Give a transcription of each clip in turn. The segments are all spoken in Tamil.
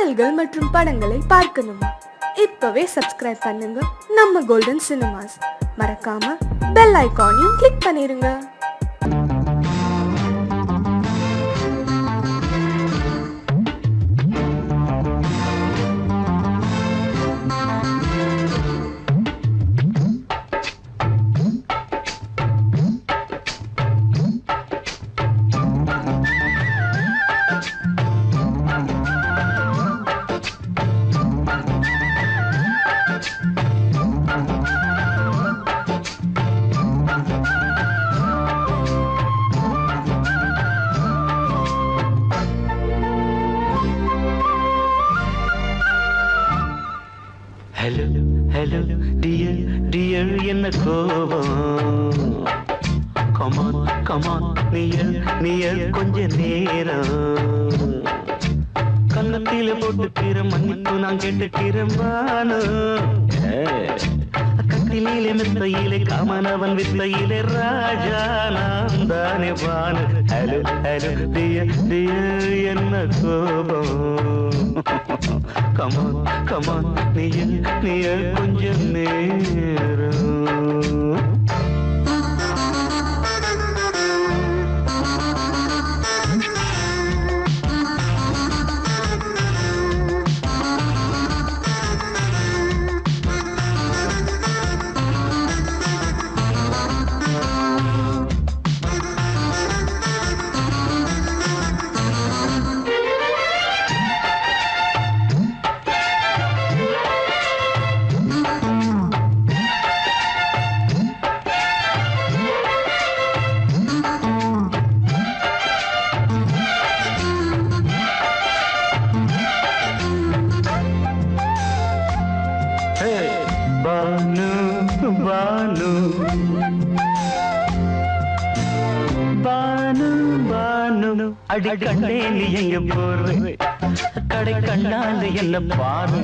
பாடல்கள் மற்றும் படங்களை பார்க்கணுமா? இப்பவே சப்ஸ்கிரைப் பண்ணுங்க நம்ம கோல்டன் சினிமாஸ். மறக்காம பெல் ஐகானையும் கிளிக் பண்ணிருங்க. Hello, hello, dear, dear, என்ன கோபம்? Come on, come on, near, near, கொஞ்ச நேரம். கன்னத்தில போட்டுக்கிற மன்னிப்பு நான் கேட்டுக்கிறம்பானு. கட்டிலே மெத்தையிலே காமனவன் வித்தையிலே ராஜா நான் தானே வானு. Hello, hello, dear, dear, என்ன கோபம்? Come on, come on, near, கொஞ்சம் நேரம். பானு பானு பானு பானு அடி கண்டே நீ எங்க போற கடை கண்ணால என்ன பாரு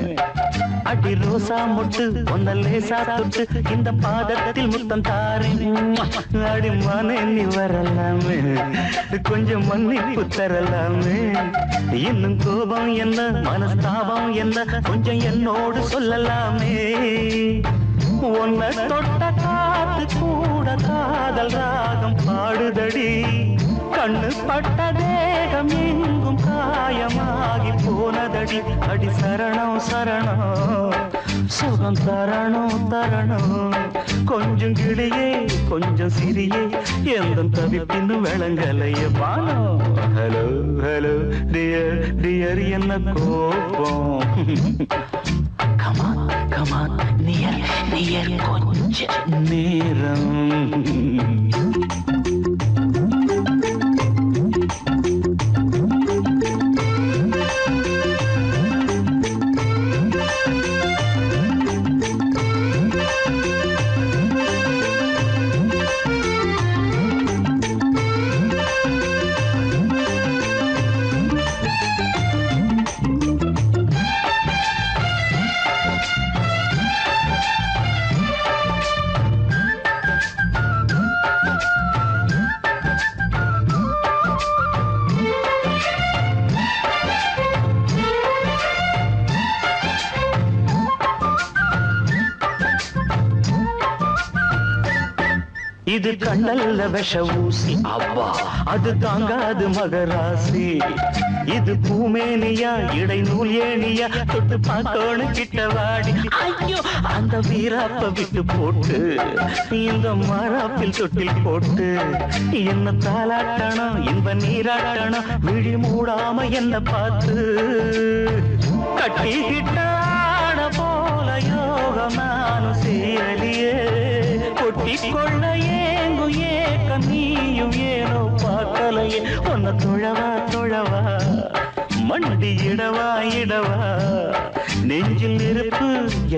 அடி ரோசா முட்டு ஒன்ன லேசா தொட்டு இந்த பாதத்தில் முத்தம் தாரே அடி மனே நீ வரலாமே கொஞ்சம் மன்னிப்பு தரலாமே இன்னும் கோபம் என்ன மனஸ்தாபம் என்ன கொஞ்சம் என்னோடு சொல்லலாமே உன்னை தொட்ட காத்து கூட காதல் ராகம் பாடுதடி கண்ணு பட்ட தேகம் எங்கும் காயமாகி போனதடி அடி சரணம் சரணம் சுகம் தரணும் தரணும் கொஞ்சம் கிளியே கொஞ்சம் சிறியே எந்த தவிப்பின்னு விளங்கலைய பானோ ஹலோ ஹலோ டியர் டியர் என்ன கோபம் கமான் கமான் நியர் நியர் கொஞ்ச நேரம் இது கண்ணல்ல விஷ ஊசி அவ்வா அது தாங்காது மகராசி இது பூமேனியா இடை நூல் ஏனியா தொட்டு பார்த்தோன்னு கிட்ட வாடி ஐயோ அந்த வீராப்ப விட்டு போட்டு இந்த மாறாப்பில் தொட்டில் போட்டு என்ன தாளாட்டணும் இன்ப நீராட்டணும் விழி மூடாம என்ன பார்த்து கட்டிக்கிட்டான போல யோகம் நானும் சேரலியே கொட்டி கொள்ள ஏங்கு ஏக்கம் நீயும் ஏனோ பார்க்கலையே உன்னை தொழவா தொழவா மண்டி இடவா இடவா நெஞ்சில் நெருப்பு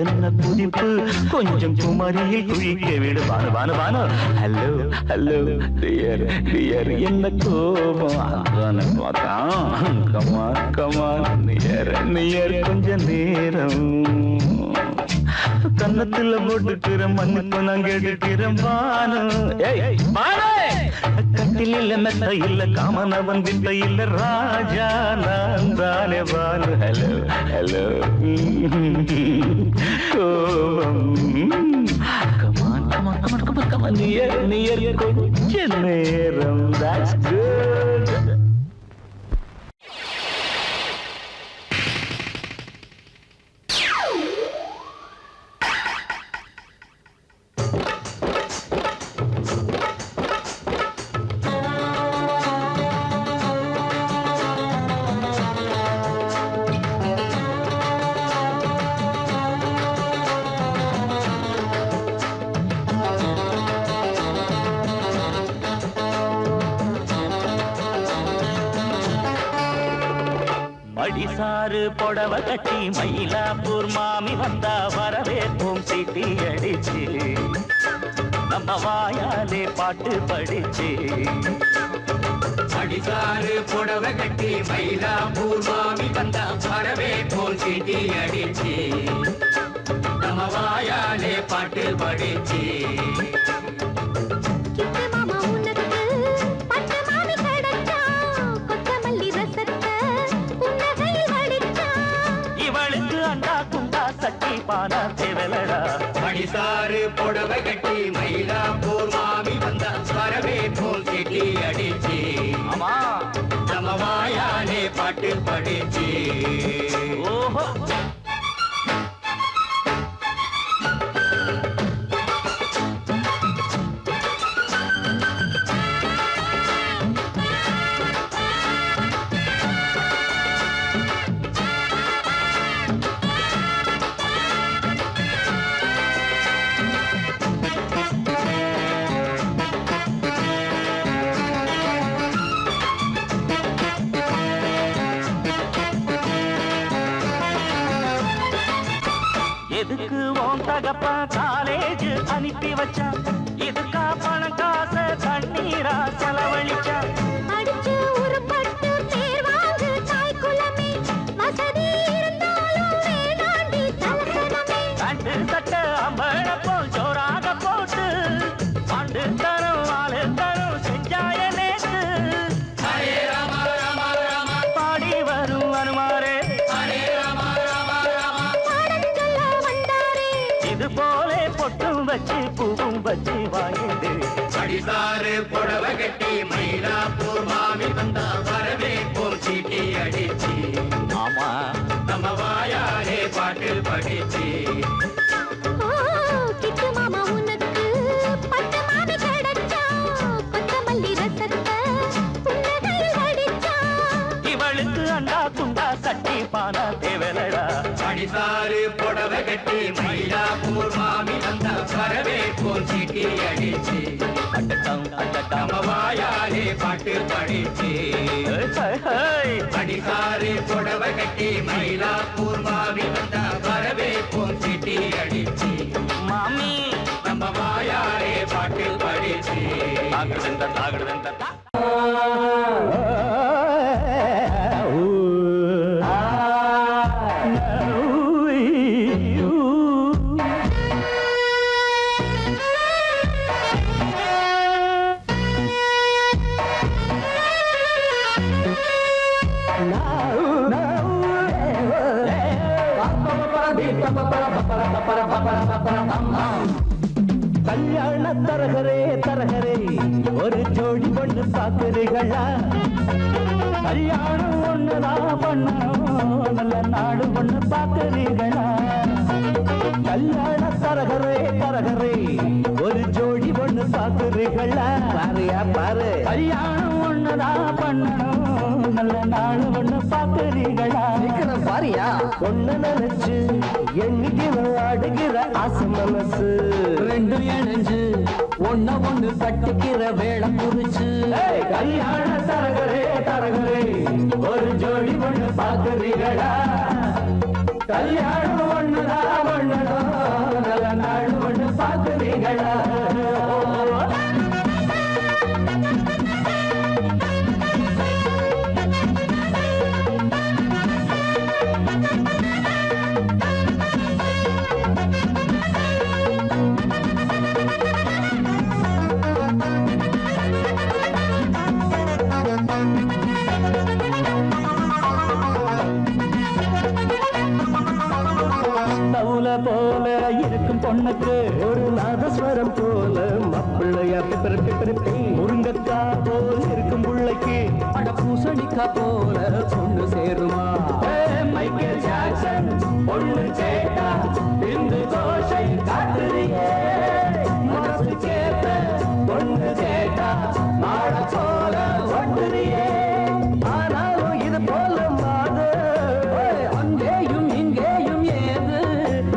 என்ன குதிப்பு கொஞ்சம் குமரியில் குழிக்க விடு Banu Banu Banu hello hello dear dear என்ன கோபம் அதான பார்த்தான் கமான் கமான் நியர் நியர் கொஞ்ச நேரம் கன்னத்துல போட்டுக்கிறேன் மன்னிப்பு நான் கேட்டுக்கிறேன் பானு கட்டில மெத்த இல்ல காமனவன் வித்த இல்ல ராஜா நான் தானே பானு ஹலோ ஹலோ கோபம் come on come on come on come on come on near கொஞ்ச நேரம் that's good அடிசாறு புடவ கட்டி மயிலாப்பூர் மாமி வந்தா வரவேற்போம் சீட்டி அடிச்சு நம்ம வாயாலே பாட்டு படிச்சு அடிசாறு புடவ கட்டி மயிலாப்பூர் மாமி வந்தா வரவேற்போம் சீட்டி அடிச்சு நம்ம வாயாலே பாட்டு படிச்சு பானா தேவலடா அடிசாறு புடவ கட்டி மயிலாப்பூர் மாமி வந்தா வரவேற்போம் சீட்டி அடிச்சு ஆமா நம்ம வாயாலே பாட்டு படிச்சு ஓஹோ எதுக்கு உன் தகப்பா காலேஜ் அனுப்பி வச்சான் இதுக்கா பணம் காசு கண்ணீரா செலவழிச்சான் அடிச்சு உருப்பட்டு பேர் வாங்கு தாய் குலமே வசதி இருந்தாலும் வேண்டாண்டி தலசனமே கண்டு தட்ட அம்பழப்போ ஜோராக போட்டு ஆண்டு தரும் ஆளு தரும் செஞ்சாய நேற்று ஹரே ராமா ராமா ராமா பாடி வரும் அனுமாரே ஹரே ராமா ராமா ராமா பாடம் சொல்ல வந்தாரே இது போலே பொட்டும் வச்சு பூவும் வச்சு வாங்கிடு அடிசாறு புடவ கட்டி மயிலாப்பூர் மாமி வந்தா வரவேற்போம் சீட்டி அடிச்சு ஆமா நம்ம வாயாலே பாட்டு படிச்சு ஓ கிட்டு மாமா உனக்கு பட்டு மாமி கிடைச்சா கொத்தமல்லி ரசத்தை புன்னகையில் வடிச்சா இவளுக்கு அண்டா துண்டா சட்டி பானா தேவலடா அடிசாறு புடவ கட்டி மயிலாப்பூர் மாமி வந்தா வரவேற்போம் சீட்டி அடிச்சு அட்டட்டம் அட்டட்டம் நம்ம வாயாலே பாட்டு படிச்சு அடிசாறு புடவ கட்டி மயிலாப்பூர் மாமி வந்தா வரவேற்போம் சீட்டி அடிச்சு மாமி நம்ம வாயாலே பாட்டு படிச்சு தாகடுதந்த தாகடுதந்த கல்யாண தரகரே தரகரே ஒரு ஜோடி பொண்ணு பாக்குறீங்களா கல்யாணம் ஒண்ணுதான் பண்ணணும் நல்ல நாடு பொண்ணு பாக்குறீங்களா கல்யாண தரகரே தரகரே ஒரு ஜோடி பொண்ணு பாக்குறீங்களா பாருயா பாரு கல்யாணம் ஒண்ணுதான் பண்ணணும் நல்ல நாடு பொண்ணு பாக்குறீங்களா பாரியா ஒண்ணு நினைச்சு எண்ணிக்கிற ஆடுகிற ஆசை மனசு ரெண்டு இணைஞ்சு ஒண்ணு கட்டிக்கிற வேலை புரிச்சு கல்யாண தரகரே தரகரே ஒரு ஜோடி பொண்ணு பாக்குறீங்களா கல்யாணம் ஒண்ணுதான் பண்ணணும் நல்ல நாடு பொண்ணு பாக்குறீங்களா பொண்ணுக்கு ஒரு நாதஸ்வரம் போல மாப்பிள்ளையா முருங்கக்கா போல் இருக்கும் பிள்ளைக்கு அட பூசணிக்கா போல பொண்ணு சேருமா மைக்கேல் ஜாக்சன் பொண்ணு கேட்டா இந்த கோஷை காட்டுறியே மனசு கேட்ட பொண்ணு கேட்டா மாட போல ஒட்டுறியே ஆனாலும் இது போல மாது அங்கேயும் இங்கேயும் ஏது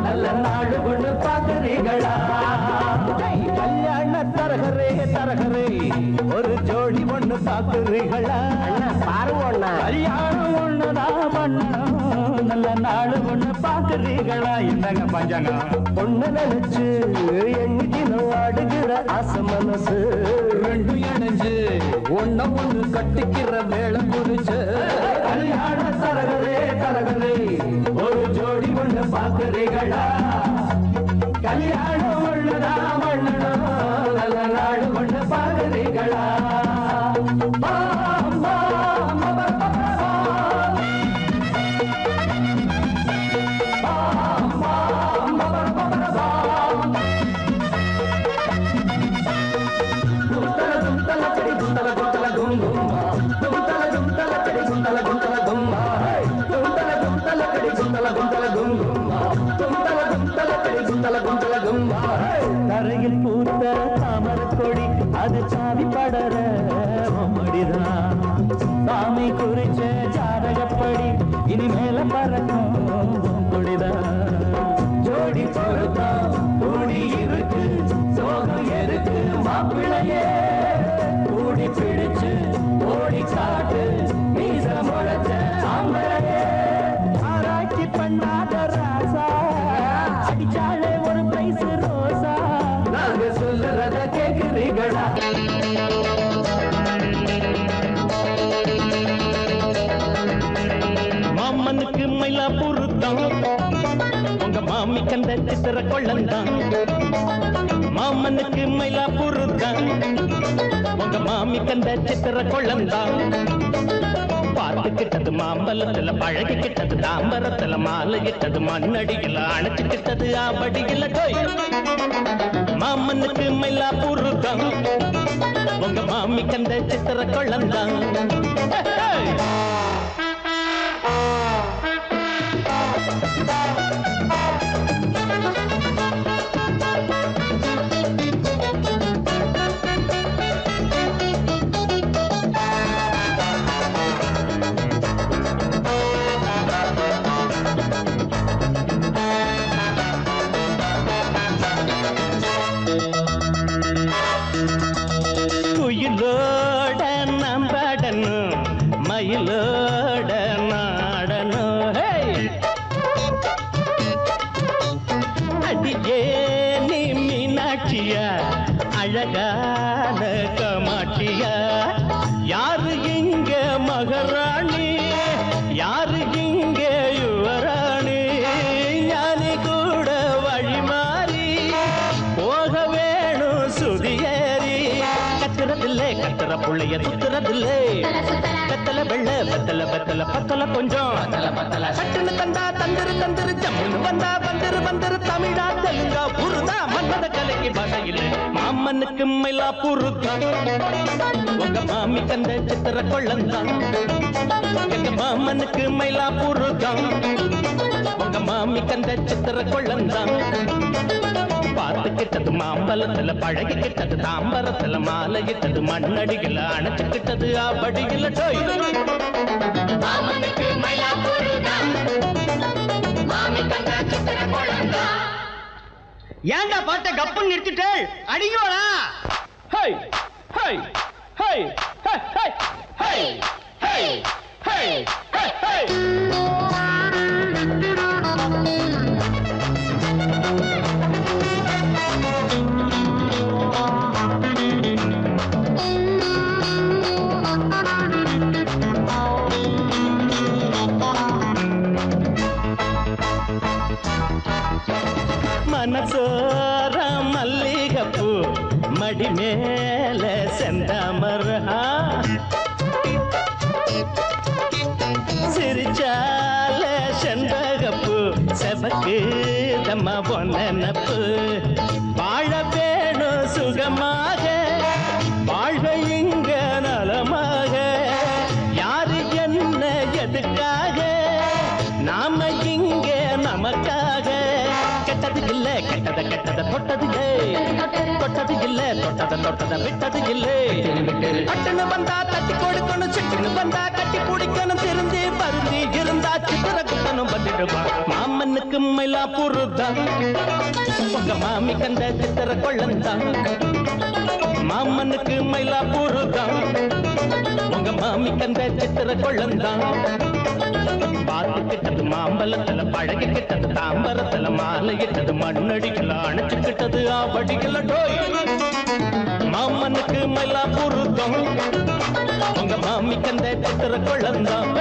நல்ல நாடு கொண்டு பார்க்கிறீங்களா கல்யாண தரகரே தரகரே ஒரு ஜோடி ஒண்ணு பார்க்கிறீங்களா பாருங்க கல்யாணம் ஒண்ணுதான் பண்ணணும் நல்ல நாடு ஒண்ணு பார்க்கிறீங்களா என்னங்க பஞ்சாங்க பொண்ணு நினைச்சு எண்ணிக்கிலும் ஆடுகிற ஆசை மனசு ரெண்டு இணைஞ்சு ஒன்ன ஒண்ணு கட்டிக்கிற வேலை குறிச்சு கல்யாண தரகரே தரகரே ஒரு ஜோடி ஒண்ணு பார்க்கிறீங்களா கல்யாணம் ஒண்ணுதான் பண்ணணும் நல்ல நாடு ஒண்ணு பார்க்கிறீங்களா தரையில் பூத்த தாமரை கொடி அது சாவி படர மடிதான் சாமி குறிச்ச ஜாதகப்படி இனிமேல பறக்கும் கொடிதான் ஜோடி பொறுத்தா கூடி இருக்கு சோகம் எருக்கு மாப்பிள்ளையே கூடி பிடிச்சு ஓடி காட்டு மீச முளைச்ச ஆம்பளையே ஆராய்ச்சி பண்ணாத ராசா அடிச்சாலே ஒரு பிரைஸ் ரோசா நாங்க சொல்லுறத கேக்குறீங்களா மாமனுக்கு மயிலாப்பூர் தான் உங்க மாமி கண்ட சித்திர கொள்ளந்தான் மாமனுக்கு மயிலாப்பூர் தான் உங்க மாமி கண்ட சித்திர கொள்ளந்தான் பார்த்துக்கிட்டது மாம்பலத்துல பழகிக்கிட்டது தாம்பரத்துல மாலையிட்டது மண்ணடியில அணைச்சுக்கிட்டது ஆபடியில மாமனுக்கு மயிலாப்பூர் தான் உங்க மாமி கண்ட சித்திர கொள்ளந்தான் குயிலோட நம்படணும் மயிலோட நாடணும் அடியே நீ மீனாட்சியா அழகான கமாட்சியா யாரு இங்க மகாராணி யாரு இங்க யுவராணி ஞானி கூட வழி மாறி போக வேணும் சுதியேறி கத்துறதில்லை கத்துற புள்ளைய சுத்துறதில்லை வெத்தல வெள்ள வெத்தல வெத்தல பத்தல கொஞ்சம் சட்டுன்னு தந்தா தந்திரு தந்திரு ஜம்முன்னு வந்தா வந்திரு வந்திரு தமிழா தெலுங்கா புருதா மன்னத கலைக்கு பாஷையில் மாமனுக்கு மயிலாப்பூர் தான் உங்க மாமி கந்த சித்திர கொள்ளந்தான் எங்க மாமனுக்கு மயிலாப்பூர் தான் உங்க மாமி கந்த சித்திர கொள்ளந்தான் பார்த்துக்கிட்டது மாம்பலத்துல பழகிக்கிட்டது தாம்பரத்துல மாலையிட்டது மண்ணடிகள அணைச்சுக்கிட்டது ஆபடிகள ஏண்டா பாட்ட கப்புன்னு நிறுத்திட்டு அடிக்கோடா ஹை ஹை ஹை ஹை ஹை ஹை ஹை ஹை ஹை மனசோர மல்லிகப்பூ மடி மேல செந்தாமரா சிரிச்சால செண்பகப்பூ செபக்கு தங்கம்மா பொன்னப்பு வாழ வேணும் சுகமாக வாழ்வை இங்க நலமாக யாரு என்ன எதுக்காக நாம இங்க நமக்காக கெட்டது இல்ல கெட்டத தொட்டது தொட்டது இல்ல தொட்டத விட்டது இல்ல பட்டுன்னு வந்தா தட்டி கொடுக்கணும் சிட்டுன்னு வந்தா கட்டி பிடிக்கணும் திருந்தி பருந்தி இருந்தா சித்திர குத்தனும் பண்ணிடுவா மாமனுக்கு மயிலாப்பூர் தான் உங்க மாமி கந்த சித்திர கொள்ளந்தான் மாமனுக்கு மயிலாப்பூர் தான் உங்க மாமி கந்த சித்திர கொள்ளந்தான் பாத்து கிட்டது மாம்பழத்துல பழகி கிட்டது தாம்பரத்துல மாலை இட்டது மண்ணடிக்கல அணைச்சுக்கிட்டது ஆபடிக்கல டோய் மாமனுக்கு மயிலாப்பூர் தான் உங்க மாமி கந்த சித்திர கொள்ளந்தான்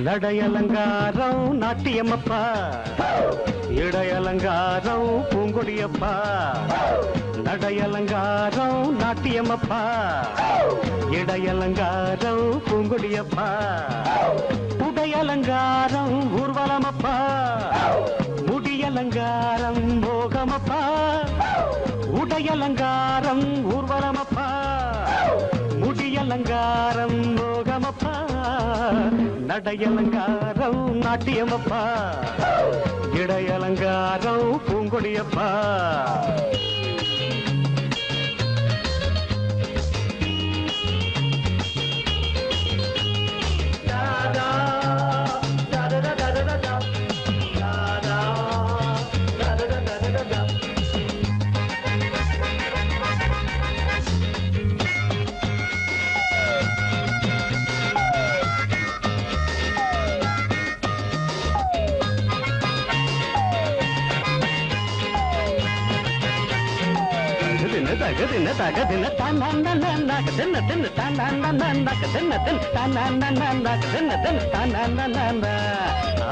நடையலங்காரம் நாட்டியம்மப்பா இடையலங்காரம் பூங்கொடியப்பா நடையலங்காரம் நாட்டியம்மப்பா இடையலங்காரம் பூங்கொடியப்பா உடையலங்காரம் ஊர்வலமப்பா முடியலங்காரம் மோகமப்பா உடையலங்காரம் ஊர்வலமப்பா முடியலங்காரம் மோகமப்பா நடையலங்காரம் நாட்டியமப்பா இடையலங்காரம் பூங்கொடியப்பா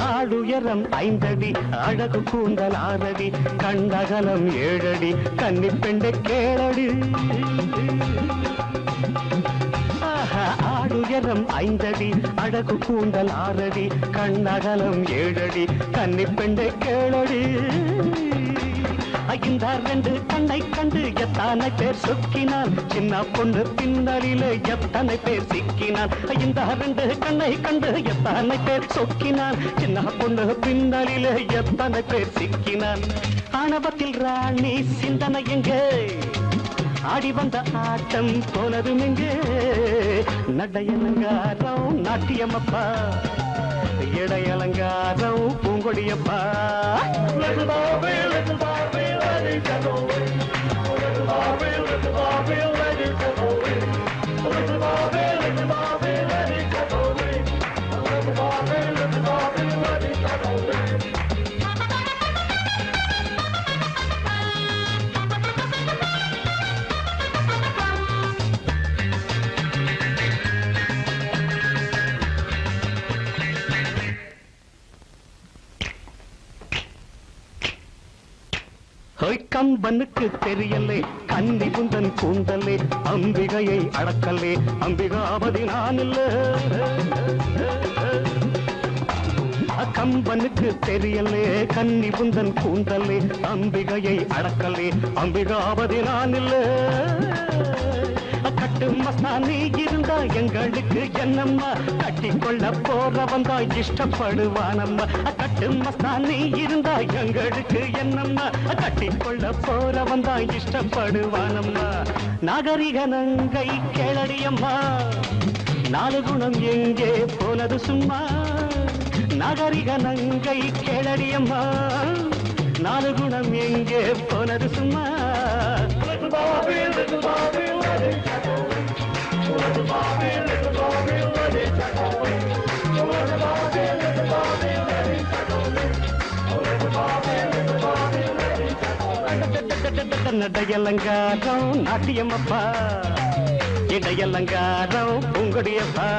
ஆடுயரம் 5 அடி அழகு கூந்தல் 6 அடி கண்டகலம் 7 அடி கன்னி பெண்டை கேளடி ஆடுயரம் 5 அடி அழகு கூந்தல் 6 அடி கண்டகலம் 7 அடி கன்னி பெண்டை கேளடி இந்த 2 கண்ணை கண்டு எத்தனை பேர் சொக்கினான் சின்ன பொண்ணு பின்னலிலே எத்தனை பேர் சிக்கினான் இந்த 2 கண்ணை கண்டு எத்தனை பேர் சொக்கினான் சின்ன பொண்ணு பின்னலிலே எத்தனை பேர் சிக்கினான் ஆணவத்தில் ராணி சிந்தனை எங்கே ஆடி வந்த ஆட்டம் போனதும் எங்கே நடையலங்காரம் நாட்டியம்மப்பா இடையலங்காரம் பூங்கொடியப்பா கம்பனுக்கு தெரியலே கன்னி குந்தன் கூந்தலே அம்பிகையை அடக்கலே அம்பிகாபதி நான் இல்ல கம்பனுக்கு தெரியலே கன்னி குந்தன் கூந்தலே அம்பிகையை அடக்கலே அம்பிகாபதி நான் இல்ல கட்டு மஸ்தானி இருந்தா எங்களுக்கு என்னம்மா கட்டிக்கொள்ள போறவன் தான் இஷ்டப்படுவானம்மா கட்டு மஸ்தானி இருந்தா எங்களுக்கு என்னம்மா கட்டிக்கொள்ள போறவன் தான் இஷ்டப்படுவானம்மா நாகரிக நங்கை கேளடியம்மா 4 குணம் எங்கே போனது சும்மா நாகரிக நங்கை கேளடியம்மா நாலு குணம் எங்கே போனது சும்மா நடையலங்காரம் நாட்டியம்மப்பா இடையலங்காரம் உங்களுடையப்பா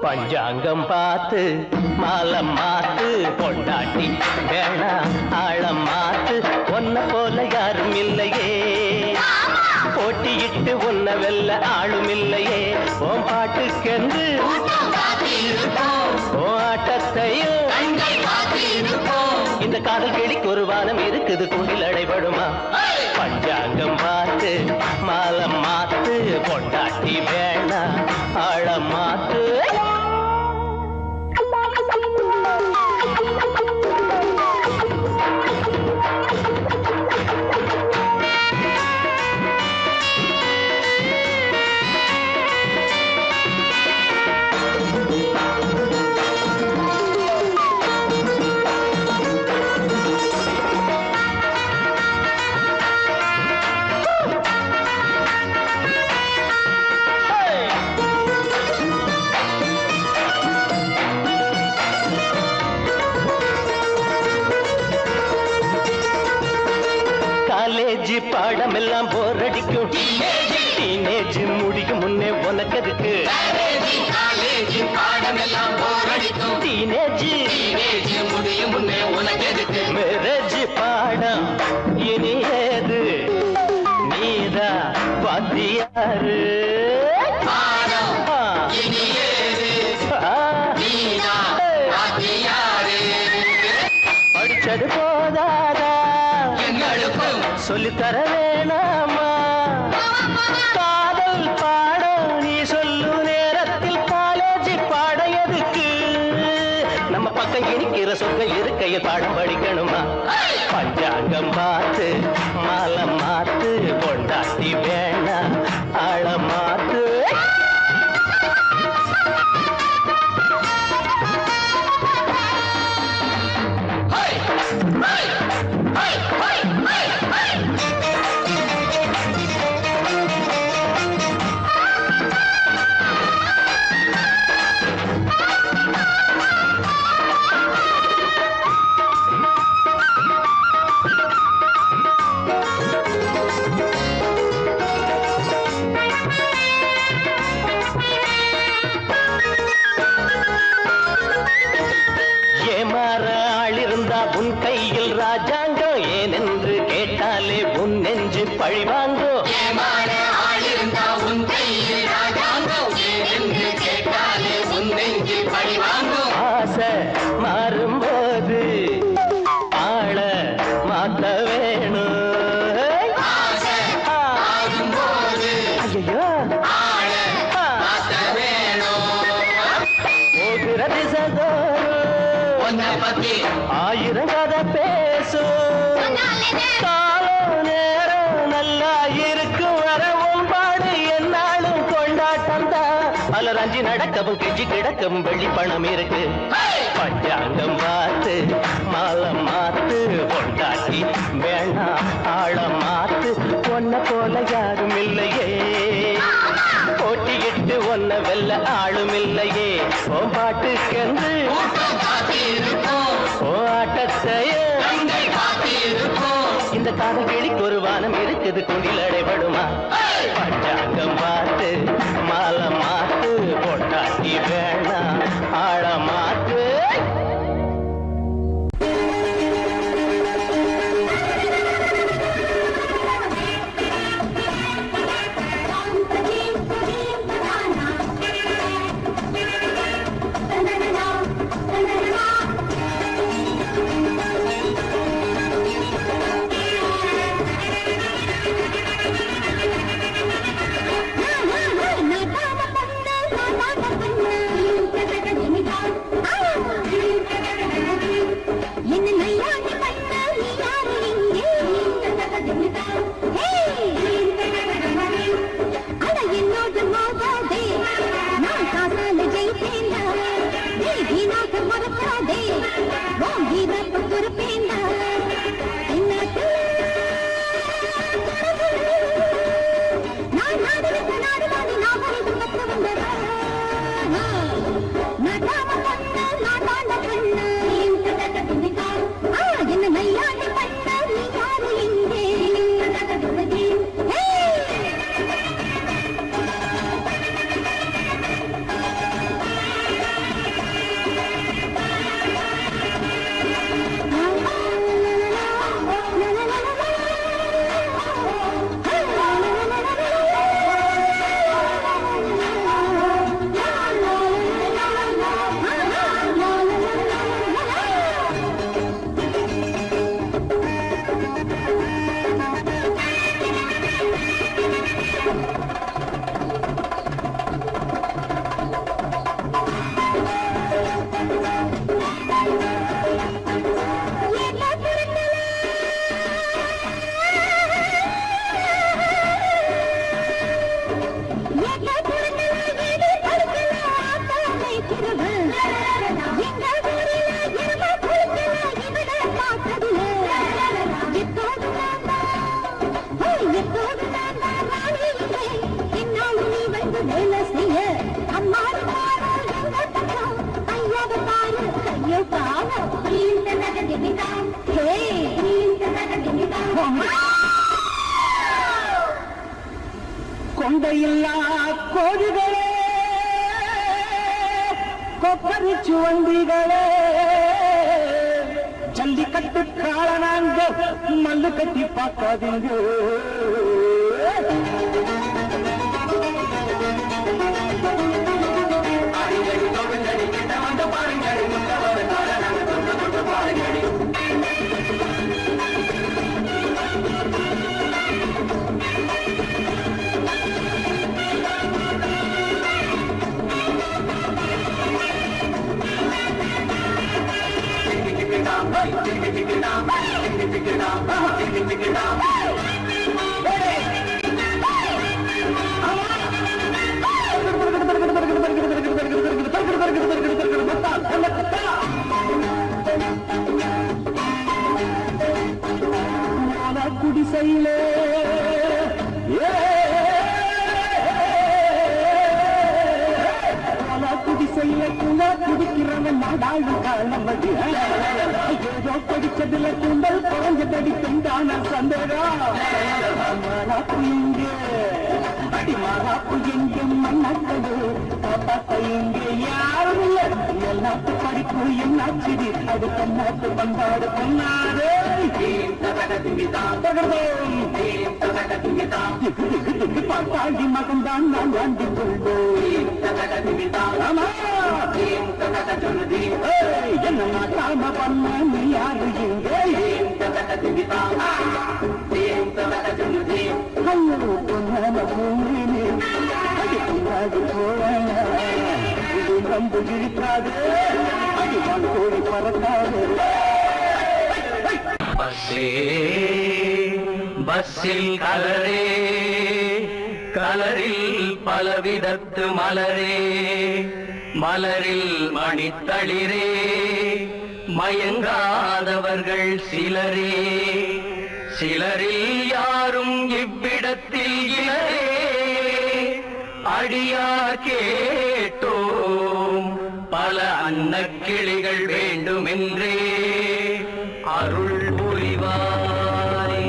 பஞ்சாங்கம் பார்த்து மாலம் மாத்து பொண்டாட்டி வேணா ஆழம் மாத்து ஒன்ன போல யாரும் இல்லையே போட்டியிட்டு ஒன்ன வெல்ல ஆளும் இல்லையே ஓம் பாட்டுக்கென்று ஓ ஆட்டத்தையும் இந்த காதல் கிளிக்கு ஒரு வானம் இருக்குது கூண்டில் அடைபடுமா பஞ்சாங்கம் பார்த்து மாலம் மாத்து பொண்டாட்டி வேணா ஆழம் மாத்து காலேஜ் பாடமெல்லாம் போர் அடிக்கும் டீனேஜ் முடியும் முன்னே உனக்கு அதுக்கு டீனேஜ் முடியும் முன்னே உனக்கு எதுக்கு மேரேஜ் பாடம் இனி ஏது நீதா வாத்தியாரு படிச்சது போதாதா சொல்லித்தர வேணாமா காதல் பாடம் நீ சொல்லு நேரத்தில் காலேஜ் பாடம் எதுக்கு நம்ம பக்கம் இனிக்கிற சொக்க இருக்கையில் பாடம் படிக்கணுமா பஞ்சாங்கம் பார்த்து மாலம் மாத்து பொண்டாட்டி வேணா ஆழம் மாத்து உன் கையில் ராஜாங்கம் ஏனென்று கேட்டாலே உன் நெஞ்சு பழிவாங்கோ ஆசை மாறும்போது ஆள மாத்த வேணும் ஐயோ போகிற திசதோறு ஆயிரம் கதை பேசும் காலம் நேரம் நல்லா இருக்கும் வரவும் பாடு என்னாலும் கொண்டாட்டம் தான் பலர் அஞ்சி நடக்கவும் கெஞ்சி கிடக்கவும் வெள்ளி பணம் இருக்கு பஞ்சாங்கம் பார்த்து மாலம் மாத்து கொண்டாட்டி வேணா ஆழம் மாத்து ஒன்ன போல யாரும் இல்லையே போட்டியிட்டு ஒன்ன வெல்ல ஆளும் இல்லையே ஓ பாட்டுக்கென்று ஓ ஆட்டத்தையே இந்த காதல் கிளிக்கு ஒரு வானம் இருக்குது கூண்டில் அடைபடுமா பஞ்சாங்கம் பார்த்து மாலம் மாத்து பொட்டாட்டி வேணா ஆழ மாத்து கொண்டையில்லா கோழிகளே, கொப்பரிச்சு வண்டிகளே, ஜல்லிக்கட்டு காலனாங்க மல்லு கட்டி பார்க்காதீங்க. குடிசையிலே குடிசையில கூட குடிக்கிறவன் நாடாளு காலமதி. ஏதோ படிச்சதுல கூந்தல் குறைஞ்சதடி பெண்டான சந்தேகம். மாறாப்பு எங்கே அடி மாறாப்பு எங்கே மண்ணாக்கது பாப்பா எங்கே யாரும் இல்லை. எல்லாத்து படிப்பு என்னாச்சுது அது கண்ணாத்து பண்பாடு பொன்னாரு. பாட்டாளி மகன்தான் நான் வாண்டி கொள்வோம். என்ன மாட்டாம பண்ண நீ யாரு இங்கே பொன்னான பூமினே அது பின்னாடி போற இது நம்பு இருக்காது அது கோடி பறக்காது. பஸ்ஸில் கலரே கலரில் பலவிதத்து மலரே மலரில் மணித்தளிரே மயங்காதவர்கள் சிலரே சிலரில் யாரும் இவ்விடத்தில் இலரே அடியார் கேட்டோம் பல அன்னக்கிளிகள் வேண்டுமென்றே அருள் புரிவாய்.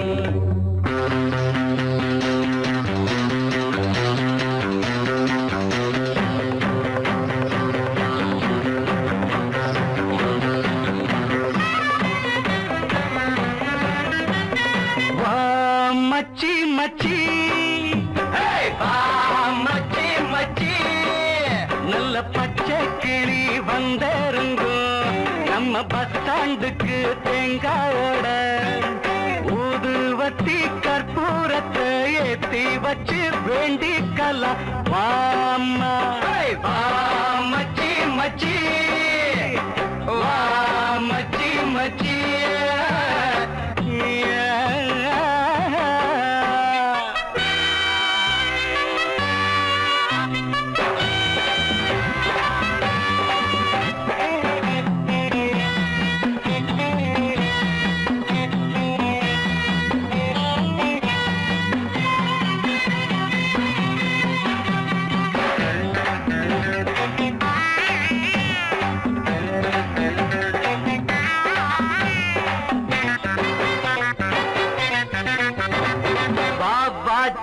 மச்சி மச்சி மச்சி மச்சி நல்ல பச்சை கிளி வந்திருங்கோம் நம்ம பஸ் ஸ்டாண்டுக்கு தேங்காயோட ஊதுவத்தி கற்பூரத்தை ஏத்தி வச்சு வேண்டிக்கலாம். வாம்மா மச்சி மச்சி வா மச்சி மச்சி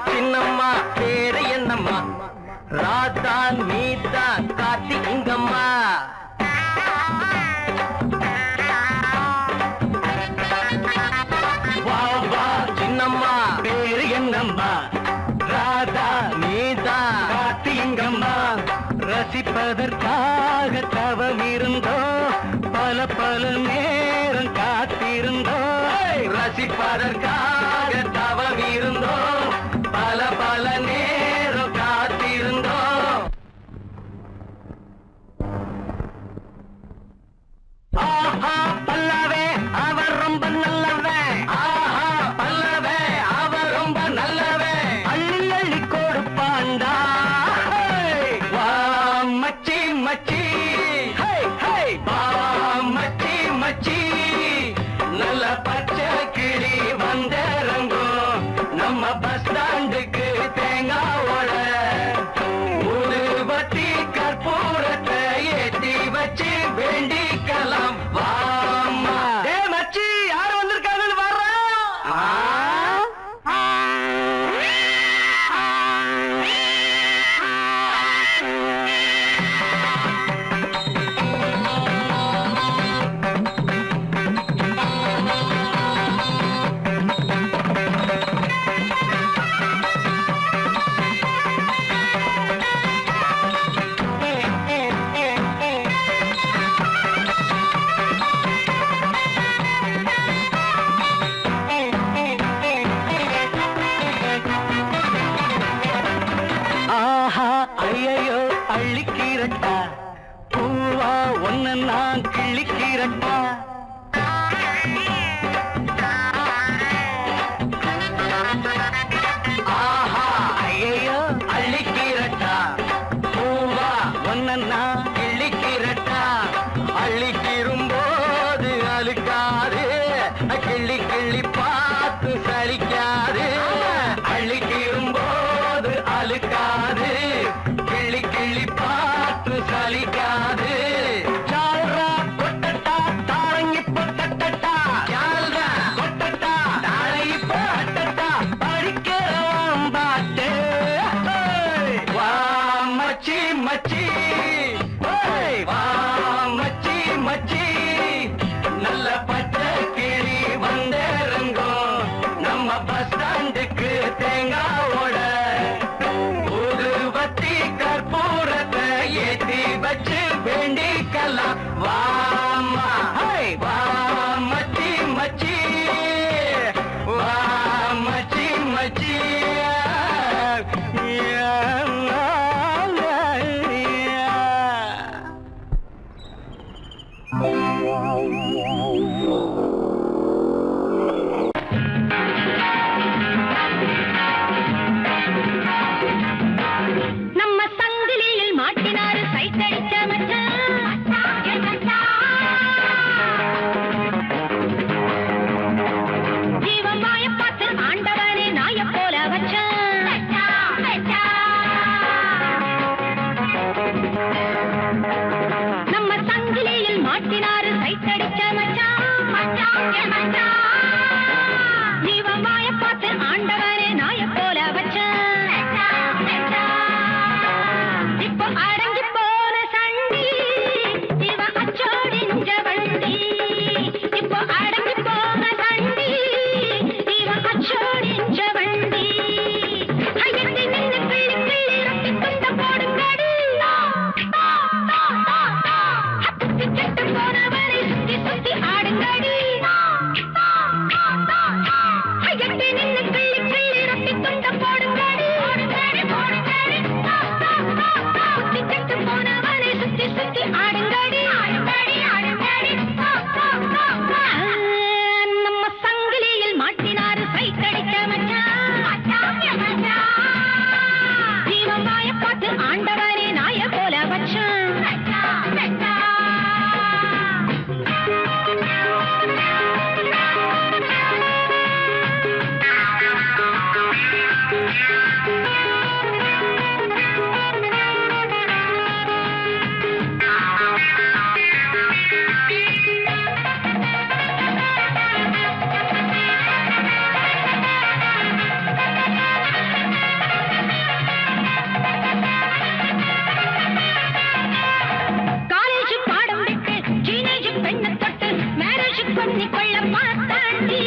சின்னம்மா பேரு என்னம்மா ராதா நீதா கார்த்தி இங்கம்மா வா வா சின்னம்மா பேரு என்னம்மா ராதா நீதா கார்த்தி இங்கம்மா ரசிப்பதற்காக தவம் இருந்தோ பல பல நேரம் காத்திருந்தோ ரசிப்பதற்காக தவம் இருந்தோ பல பல நேரம் காத்திருந்தோ. ஆஹா பல்லவே அவர் ரொம்ப நல்லவே ஆஹா பல்லவே அவர் ரொம்ப நல்லவே அள்ளி அள்ளி கொடுப்பாண்டா. வா மச்சி மச்சி வா மச்சி மச்சி நல்ல பச்சை கிளி வந்திறங்கும் நம்ம பஸ் ஸ்டாண்டுக்கு தேங்காவோட ஊதுபத்தி கற்பூரத்தை ஏத்தி வச்சு வேண்டிக்கலாம். வா சலிக்காது கிள்ளி கிள்ளி பார்த்து சலிக்காது அள்ளிக்கிரும்போது அழுக்காது கிள்ளி கிள்ளி பார்த்து சலிக்காது சால்ரா கொட்டட்டா தாரங்கி பொட்டட்டா சால்ரா கொட்டட்டா தாரங்கி பொட்டட்டா படிக்கிறோம் பாட்டு வா மச்சி மச்சி வா மச்சி மச்சி நல்ல பச்சை கிளி வந்தேருங்கோ நம்ம பஸ் ஸ்டாண்டுக்கு தேங்காவோட ஊதுபத்தி கற்பூரத்தை ஏத்தி வச்சு வேண்டிக்கலாம் வாமா வா மச்சி மச்சி வா மச்சி மச்சி நம்ம சங்கிலியில் மாட்டினாரு சைட்டடிச்ச ஜீவன் வாய பார்த்து ஆண்டவனே நாய போல நம்ம சங்கிலியில் மாட்டினாரு சைட்டடிச்ச ஜீவன் வாய பார்த்து ஆண்டவனே நாய போல இப்போ அடங்கி போன சண்டி இவன் அச்சோடி நெஞ்ச வண்டி இப்போ அடங்கி போன சண்டி இவன் அச்சோடி நெஞ்ச வண்டி ஐயத்தி நின்னு கிள்ளி கிள்ளி ரொட்டி துண்ட போடுங்கடி சுத்தி கெட்டு போனவரை சுத்தி சுத்தி ஆடுங்கடி ஐயத்தி நின்னு கிள்ளி கிள்ளி ரொட்டி துண்ட போடுங்கடி சுத்தி கெட்டு போனவரை சுத்தி சுத்தி ஆடுங்கடி நம்ம சங்கிலியில் மாட்டினாரு சைட்டடிச்ச ஜீவன் வாய பார்த்து ஆண்டவனே நாய போல காலேஜ் பாடம் விட்டு டீனேஜ் பெண்ணை தொட்டு மேரேஜ் பண்ணி கொள்ள பார்த்தாண்டி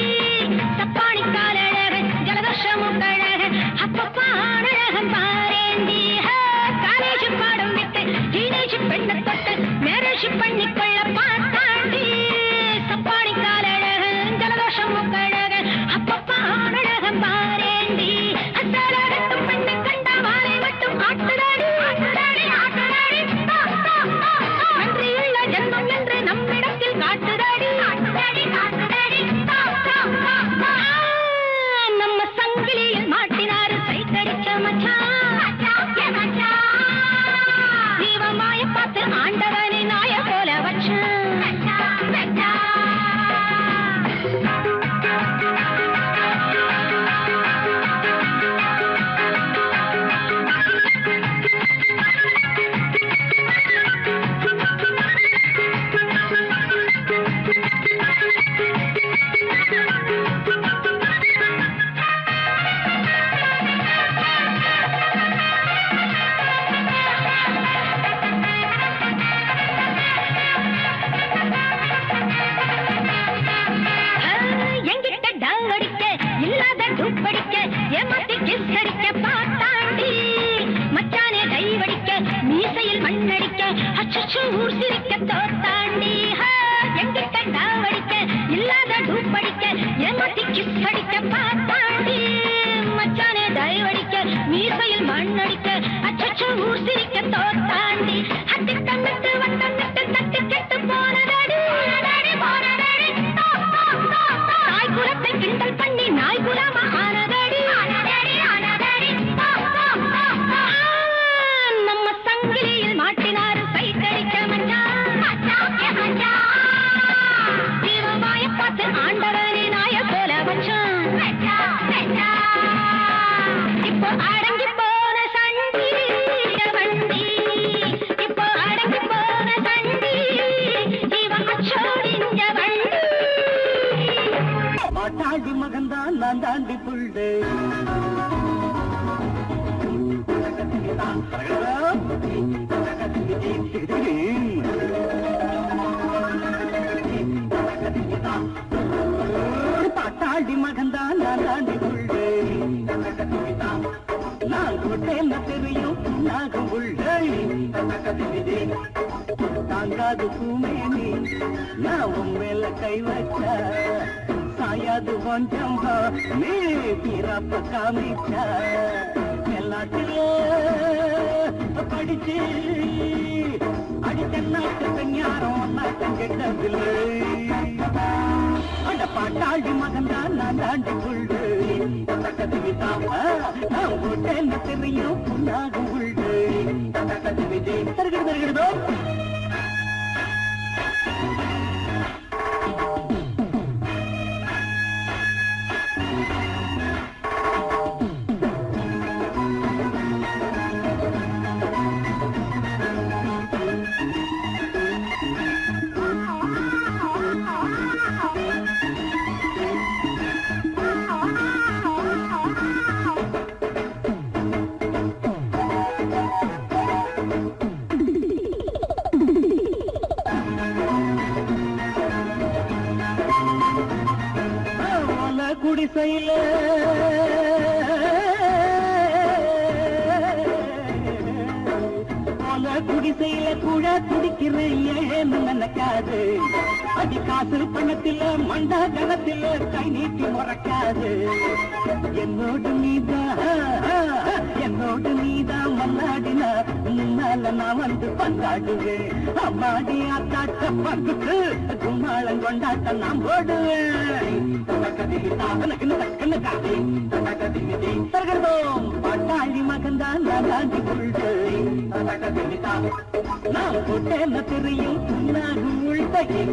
சப்பானி காலழக ஜலதோஷமும் கழக அப்பப்பா அழகம் பாரேண்டி காலேஜ் பாடம் விட்டு டீனேஜ் பெண்ணை தொட்டு மேரேஜ் பண்ணி கொள்ள பார்த்தாண்டி சப்பானி காலழக ஜலதோஷமும் கழக அப்பப்பா அழகம் பாரேண்டி அசலகட்டும் பெண்ணை கண்ட வாழை மட்டும் ஆட்டுதாடி நன்றியுள்ள ஜென்மம் என்று நம்மிடத்தில் காட்டுதாடி நம்ம சங்கிலியில் மாட்டினாரு சைத்தடிச்ச ஜீவன் மாய பார்த்து ஆண்டவனை நாய போல எங்கிட்ட டங் அடிக்க இல்லாத டூப் அடிக்க ஏமாத்தி கிஸ் அடிக்க பார்த்தாண்டி மச்சானே டைவடிக்க மீசையில் மண்ணடிக்க அச்சச்சோ ஊர் சிரிக்க தோத்தாண்டி எங்கிட்ட டங் அடிக்க இல்லாத டூப் அடிக்க ஏமாத்தி கிஸ் அடிக்க பார்த்தாண்டி மச்சானே டைவடிக்க மீசையில் மண்ணடிக்க அச்சச்சோ ஊர் சிரிக்க தோத்தாண்டி அத்திட்டமிட்டு வட்டமிட்டு தட்டி கெட்டு போனதாடி தாய் குலத்தை கிண்டல் பண்ணி நாய் குலாம ஆனதடி நம்ம சங்கிலியில் மாட்டினாரு சைட்டடிக்க மச்சான் ஜீவன் வாய பார்த்து பாட்டாடி மகன்தான் நான் தாண்டி புள்ளு பாட்டாடி மகன்தான் நான் தாண்டி புள்ளு நான் கொட்டேன்ன தெரியும் நாகும் உள்ளே தாங்காது பூமேனி நான் உன் மேல கை வச்ச சாயாது கொஞ்சம் நீ பிறப்ப காமிச்ச எல்லாத்திலே படிச்சு அடித்தன்னாட்டு பெண்ணாரம் நாட்டம் கெட்டதில்லை அட பாட்டாடி மகன்தான் நான் தாண்டி கொள்ளு நான் போட்டேன்னு தெரியும் புண்ணாக உள்ளு தருகிறதோ குடிசையில குடிசையில கூட குடிக்கிறேன் ஏன்னு நினைக்காது அடி காசு பணத்தில மண்டா கணத்தில கை நீட்டி முறைக்காது என்னோடு நீதான் மல்லாடினா முன்னால நான் வந்து பந்தாடுவேன் அம்மாடி ஆத்தாட்ட பங்குக்கு கும்மாளம் கொண்டாட்ட நான் போடுவேன் பாட்டாளி மகன்தான் நான் தாண்டி கொள்டு நான் போட்டேன்ன தெரியும் நாகும் உள்பகி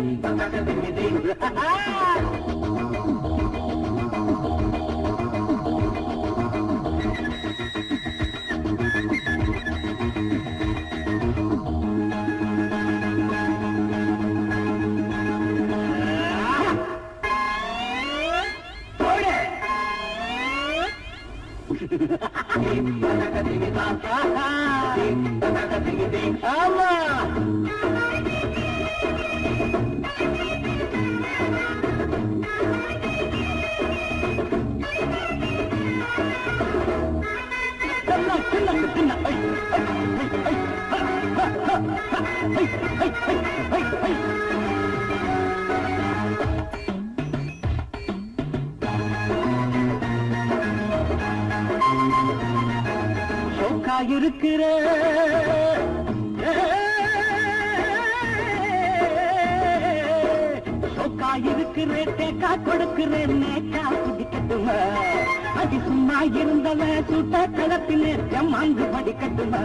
ஆமா இருக்கிற இருக்கிறேன் தேக்கா கொடுக்கிறேன் நேக்கா குடிக்கட்டுமா அடி சும்மா இருந்தவ சுட்ட களத்திலே ஜம்மாந்து படிக்கட்டுமா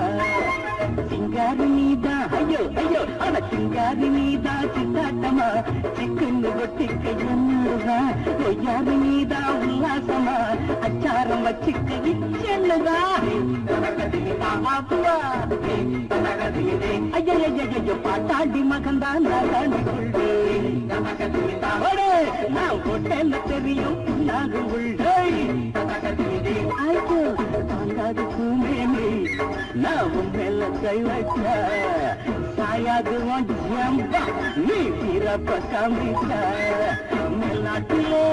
சிங்காரி நீதா ஐயோ ஐயோ அட சிங்காரி நீதா சித்தாட்டமா சிக்கன்னு ஒட்டிக்க என்னுதா ஒய்யாரி நீதா உல்லாசமா அச்சாரம் வச்சுக்க இச்செல்லுதா ஐயோ பாட்டாடி மகன்தான் நான் தாண்டி கொள்வேன் நான் போட்டேன்னு தெரியும் நாகும் உள்ளே ஐயோ தாங்காது பூமேனி நான் உன் மேல கை வச்ச சாயாது ஜம்பா நீ பிறப்ப காமிச்ச மேல்நாட்டிலே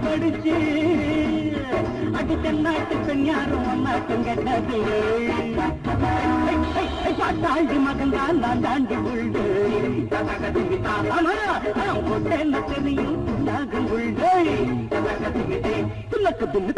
படிச்சு அடி தென்னாட்டு பெண் யாரும் ஒன்னாட்டம் கெட்டது பாட்டாண்டி மகன்தான் நான் தாண்டி உள்ளு கொட்டேன்னு தெரியும் நாகும் உள்ளே துள்ளக்கு துள்ளு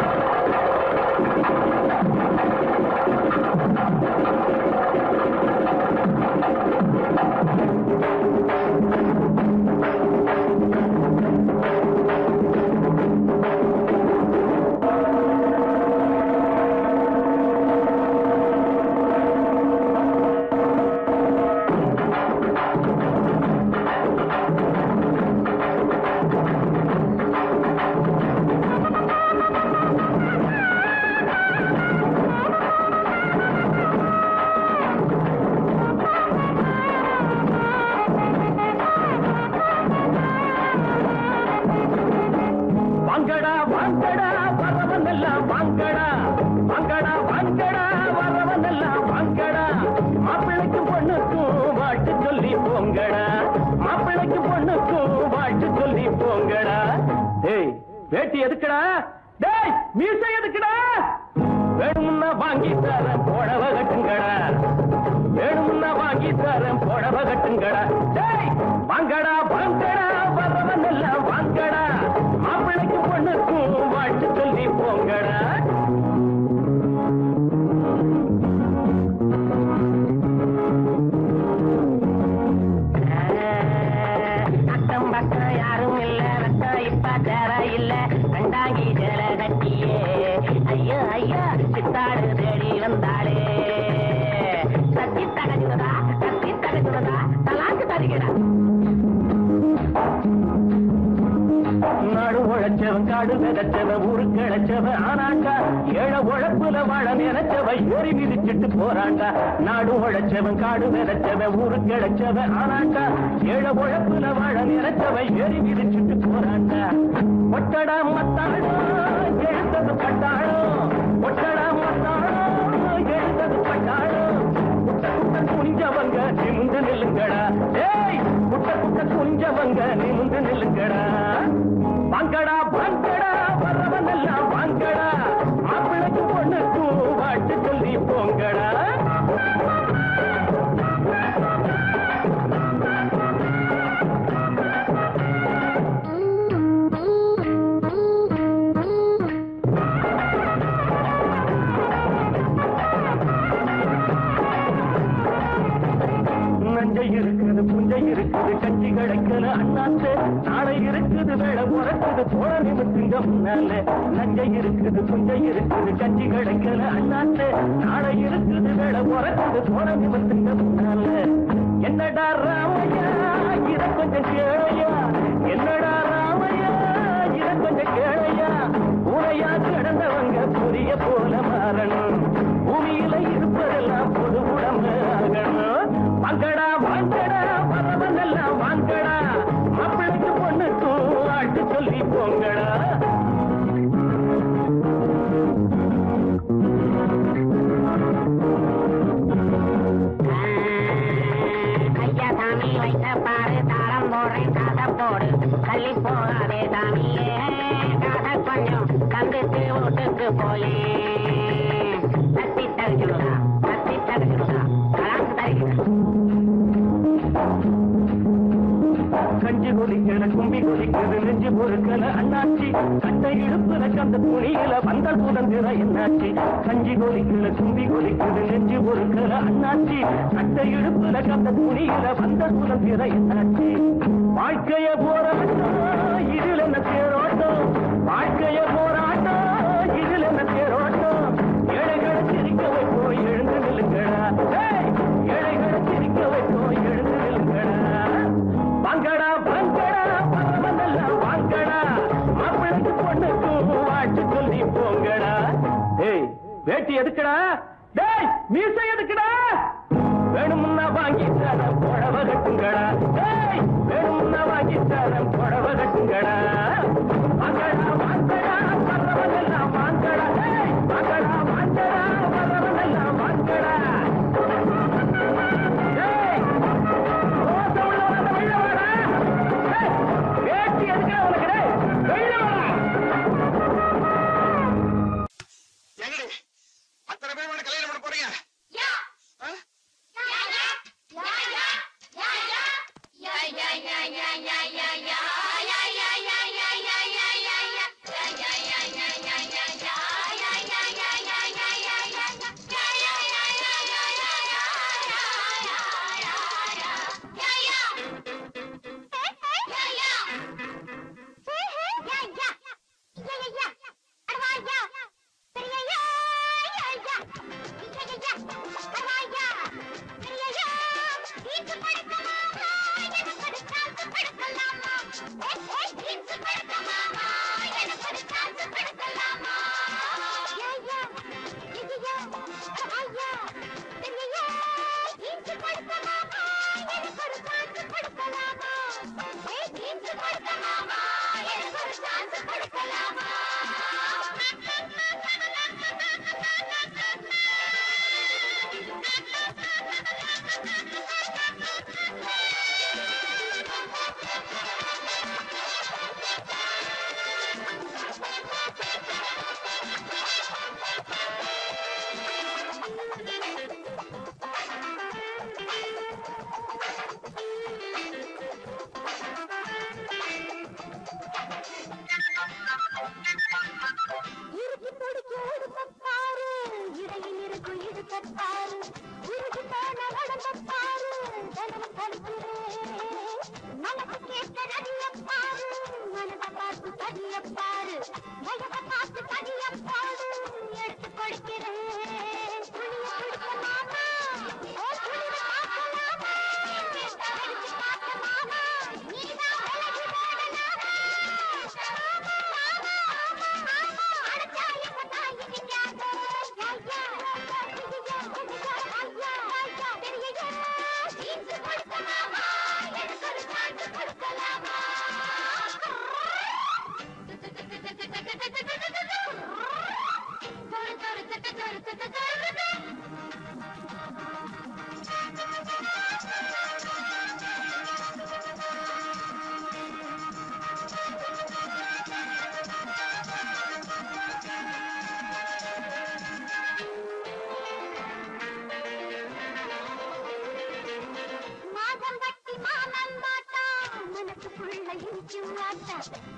டேய் வேட்டி எதுக்குடா? டேய் மீசை எதுக்குடா? வேணும்னா வாங்கி தரேன் புடவ கட்டுங்கடா. வேணும்னா வாங்கி தரேன் புடவ கட்டுங்கடா. டேய் வாங்கடா வாங்கடா வரவன் எல்லாம் வாங்கடா. மாப்பிள்ளைக்கு பொண்ணுக்கும் வாழ்த்து சொல்லி போங்கடா. அக்கம் பக்கம் யாரும் இல்ல ரத்தம் இப்ப தேர இல்ல கண்டாங்கி ஜல கட்டியே ஐயோ ஐயோ சித்தாடு தேடி வந்தாளே கத்தி தகஜுதா தலாக்கு தருகிறா. நாடு உழைச்சவன் காடு விதைச்சவன் ஊருக்கு இழைச்சவன் ஆனாண்டா. ஏழ உழைப்புல வாழ நினைச்சவ ஏறி மிதிச்சிட்டு போறாண்டா. நாடு உழைச்சவன் காடு விதைச்சவன் ஊருக்கு இழைச்சவன் ஆனாண்டா. ஏழ உழைப்புல வாழ நினைச்சவ ஏறி மிதிச்சிட்டு போறாண்டா. ஒட்டடா மத்தாளோ எழுந்தது பட்டாளோ. ஒட்டடா மத்தாளோ எழுந்தது பட்டாளோ. குட்ட குட்ட குனிஞ்சவங்க நிமிந்து நில்லுங்கடா. ஏய் குட்ட குட்ட குனிஞ்சவங்க நிமிந்து நில்லுங்கடா. வாங்கடா வாங்கடா வரவன் எல்லாம் வாங்கடா. மாப்பிள்ளைக்கு பொண்ணுக்கும் வாட்டு சொல்லி போங்கடா. நஞ்சை இருக்குது புஞ்சை இருக்குது கட்சி கிடைக்கல அண்ணாத்து. நாளை இருக்குது வேலை உறக்குது போல நிமித்துங்க முன்னால. நஞ்சை இருக்குது புஞ்சை இருக்குது கட்சி கிடைக்கல அண்ணாத்து. நாளை இருக்குது வேலை உறக்குது போல நிமித்துங்க முன்னால. என்னடா ராமையா இத கொஞ்சம் கேளையா. என்னடா ராமையா இத கொஞ்சம் கேளையா. உனையா கிடந்தவங்க புரிய போல மாறணும். பூமியில இருப்பதெல்லாம் பொது உடம்பு ஆகணும். வாங்கடா வாங்கடா வரவன் எல்லாம் வாங்கடா. மாப்பிள்ளைக்கு பொண்ணுக்கும் வாழ்த்து சொல்லி போங்கடா. ஐயா சாமி வைத்த பாரு தாளம் போடுறேன் காசை போடு தள்ளி போகாதே சாமியே. காசை கொஞ்சம் தந்துட்டு வீட்டுக்கு போயே. தத்தி தகுச்சுடா தலாக்கு தருகிறேன். கஞ்சி கொதிக்கல கும்பி கொதிக்குது நெஞ்சு பொறுக்கல அண்ணாச்சி. கட்டை இழுப்புல கந்த துணியில வந்தல் புதந்திர என்னாச்சி. கஞ்சி கொதிக்கல கும்பி கொதிக்குது நெஞ்சு பொறுக்கல அண்ணாச்சி. கட்டை இழுப்புல கந்த துணியில வந்தல் புதந்திர என்னாச்சி. வாழ்க்கைய போராட்டம் இதில் என்ன தேரோட்டம். வாழ்க்கைய போராட்டம் இதில் என்ன தேரோட்டம். ஏழைகளை சிரிக்க வைப்போம் எழுந்து நில்லுங்கடா. ஏழைகளை சிரிக்க வைப்போம் எழுந்து நில்லுங்கடா. வாங்கடா வாங்கடா வரவனெல்லாம் வாங்கடா. மாப்பிள்ளைக்கு பொண்ணுக்கும் வாழ்த்து சொல்லி போங்கடா. டேய் வேட்டி எதுக்குடா? டேய் மீசை எதுக்குடா? வேணும்னா வாங்கி தரேன் புடவ கட்டுங்கடா. டேய் வேணும்னா வாங்கி தரேன் புடவ கட்டுங்கடா. வாங்கடா வாங்கடா வரவனெல்லாம் வாங்கடா. டேய் வாங்கடா வாங்கடா வரவனெல்லாம் வாங்கடா. டேய் ரோச உள்ளவன வெள்ள வாடா. டேய் வேட்டி எதுக்குடா உனக்கு? டேய் வெள்ள வாடா. எங்கடி அத்தனை பேர் வந்து கல்யாணம் பண்ண போறீங்க? பாரு உருகி போன உடம்ப பாரு தினமும் கழிக்கிறேன் மனசு கேட்ட நதிய பாரு மனத பார்த்து பதிய பாரு வயத பார்த்து பதிய பாரு எடுத்து கொடுக்கிறேன் துணிய கொடுக்க மாமா ஓ துணிய பார்க்கலாமா எடுத்து பார்க்க மாமா நீதான் விலகி போடலாமா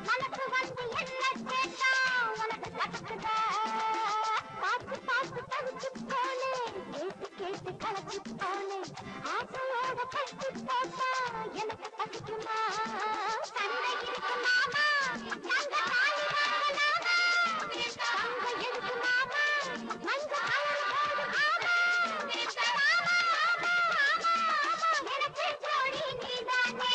மனசு வந்து என்ன கேட்டா உனக்கு கட்டுதா பார்த்து பார்த்து தவிச்சு போனேன் கேட்டு கேட்டு கலச்சு போனேன் ஆசையோட கட்டி போட்டா எனக்கு பசிக்குமா சண்டை இருக்கு மாமா நாங்க காலி வாங்கலாமா அங்க இருக்கு மாமா மஞ்ச கலர் போடு மாமா எனக்கு ஜோடி நீதானே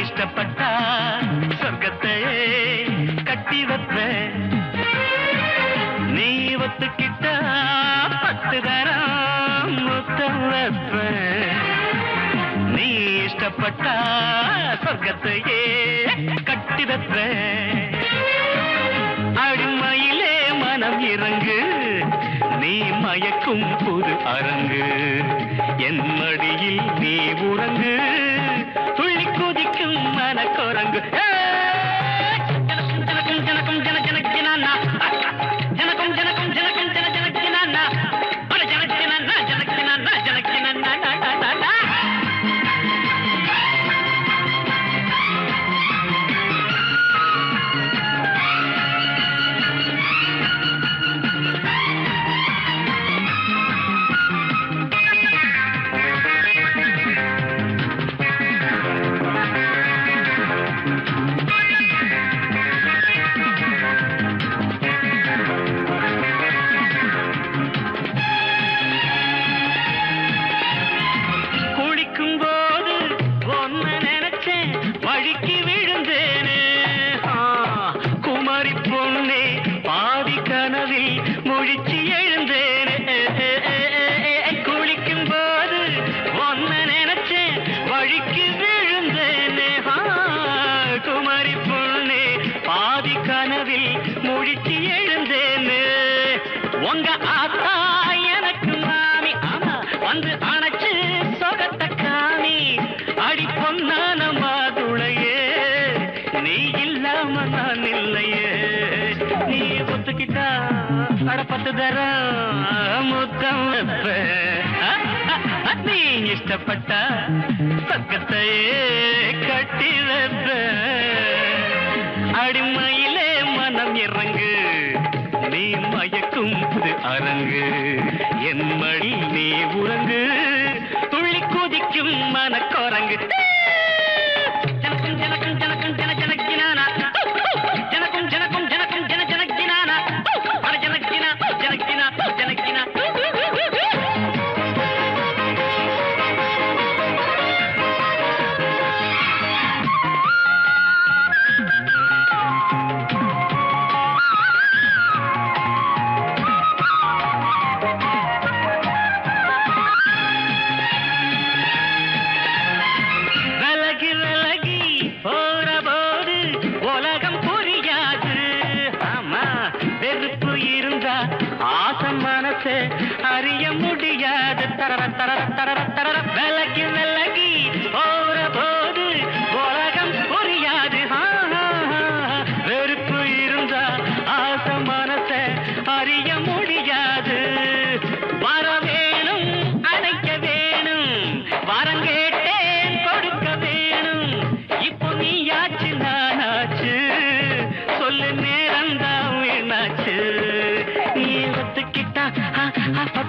இஷ்டப்பட்டா சொர்க்கத்தையே கட்டி வைப்ப நீ ஒத்துக்கிட்டா 10 தரம் முத்தம் வைப்ப நீ இஷ்டப்பட்டா சொர்க்கத்தையே கட்டி வைப்ப அடிமையிலே மனம் இறங்கு நீ மயக்கும் புது அரங்கு என் மடியில் நீ உறங்கு துள்ளி குதிக்கும் மனக்குரங்கு ஜனக்கும் ஜனக்கும் ஜன ஜனக்கினா ஜனக்கும் ஜனக்கும் ஜனக்கும் ஜன ஜனக்கினா ஜனக்கினா ஜனக்கினா ஜனக்கினா முழிச்சு எழுந்தேனே குளிக்கும் போது ஒன்ன நினைச்சேன் வழிக்கு விழுந்தேனே குமரி பொண்ணே பாதி கனவில் முழிச்சு எழுந்தேனே உங்க ஆத்தா எனக்கு மாமி ஆமா வந்து அணைச்சு சொகத்த காமி அடி பொன்னான மாதுளையே நீ இல்லாம நான் இல்லையே நீ ஒத்துக்கிட்டா அட 10 தரம் முத்தம் வைப்ப நீ இஷ்டப்பட்ட சொர்க்கத்தையே கட்டி வைப்ப அடிமையிலே மனம் இறங்கு நீ மயக்கும் அரங்கு என் மடி நீ உறங்கு துள்ளி குதிக்கும் மனக்குரங்கு ஜனக்கும் ஜனக்கும் ஜனக்கும் ஜன ஜனக்கினானா ஜனக்கும் ஜனக்கும் ஜனக்கும் ஜன ஜனக்கினானா அட ஜனக்கினா ஜனக்கினா ஜனக்கினா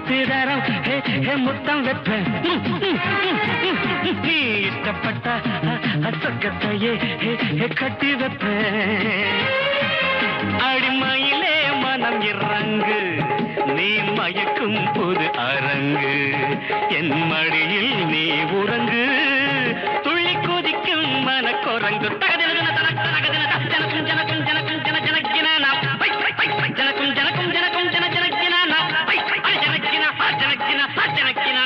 முத்துதரம் முத்தம் வைப்பேன் நீ இஷ்டப்பட்ட சொர்க்கத்தையே கட்டி வைப்பேன் அடிமையிலே மனம் இறங்கு நீ மயக்கும் புது அரங்கு என் மடியில் நீ உறங்கு துள்ளி குதிக்கும் மனக்குரங்கு தகதின தனக்கும் ஜனக்கும் ஜனக்கும் ஜனக்கும் ஜன ஜனக்கினா ஜனக்கும் ஜனக்கும் ஜனக்கும் ஜன ஜனக்கினா ஜனக்கினா ஜனக்கினா ஜனக்கினா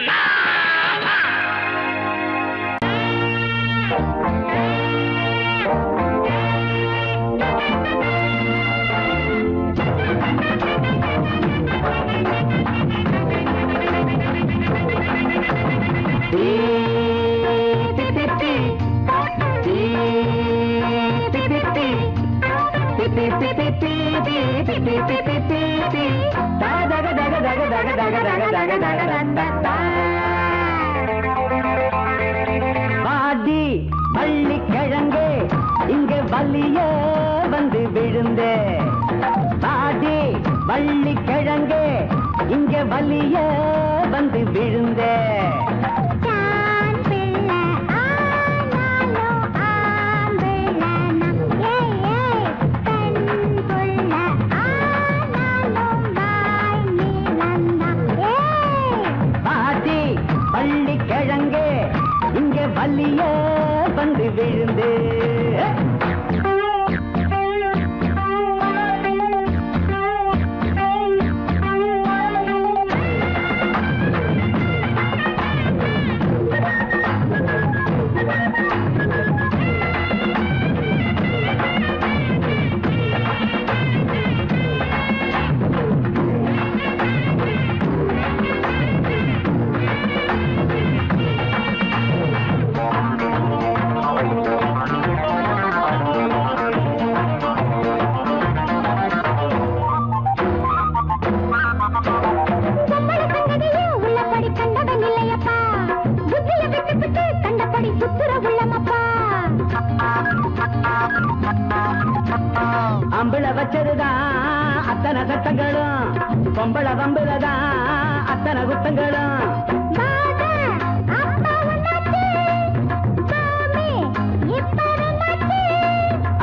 பாதி பள்ளி கிழங்கே இங்க வலிய வந்து விழுந்தே பாதி பள்ளி கிழங்கே இங்க வலிய வந்து விழுந்தே பள்ளி கிழங்கே இங்க வலிய வந்து விழுந்து அம்பள வச்சதுதான் அத்தனை சட்டங்களும் பொம்பள வம்புலதான் அத்தனை குத்தங்களும்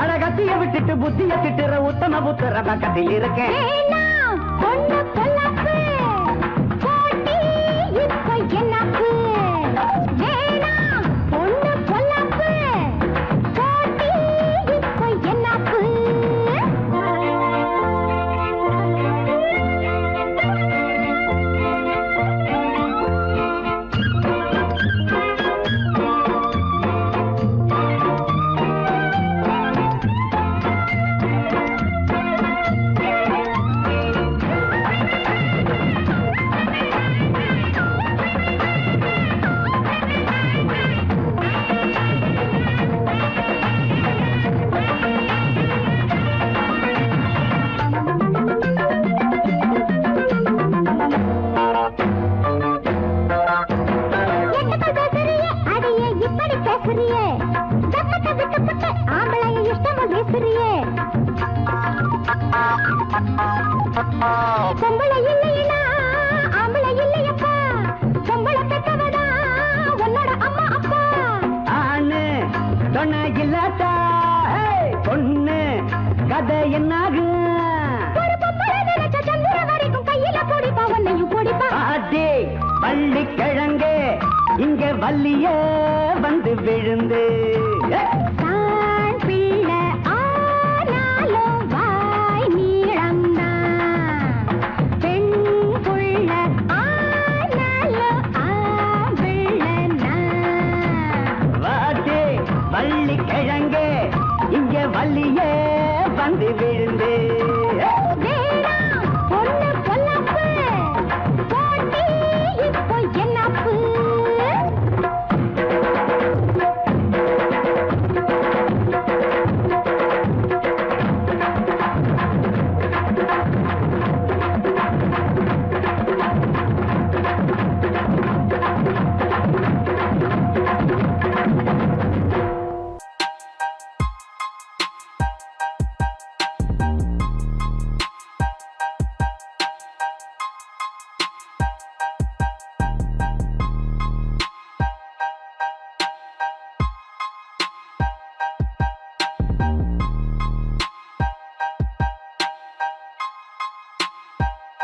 அழகத்திய விட்டுட்டு புத்திய திட்டுற உத்தம புத்திர பக்கத்தில் இருக்கேன் பொம்பளை இல்லையா ஆம்பளை இல்லையப்பா பொம்பளை பெற்றவதா உன்னோட அம்மா அப்பா ஆணு சொன்ன இல்லாட்டா பொண்ணு கதை என்னாகும் ஒரு பொம்பளை நினைச்ச சந்திர வரைக்கும் கையில பொடிப்பா உன்னையும் பொடிப்பா ஆதி பள்ளி கிழங்கு இங்க வள்ளிய வந்து விழுந்து பள்ளி கிழங்கு இங்க வள்ளியே வந்து விழுந்து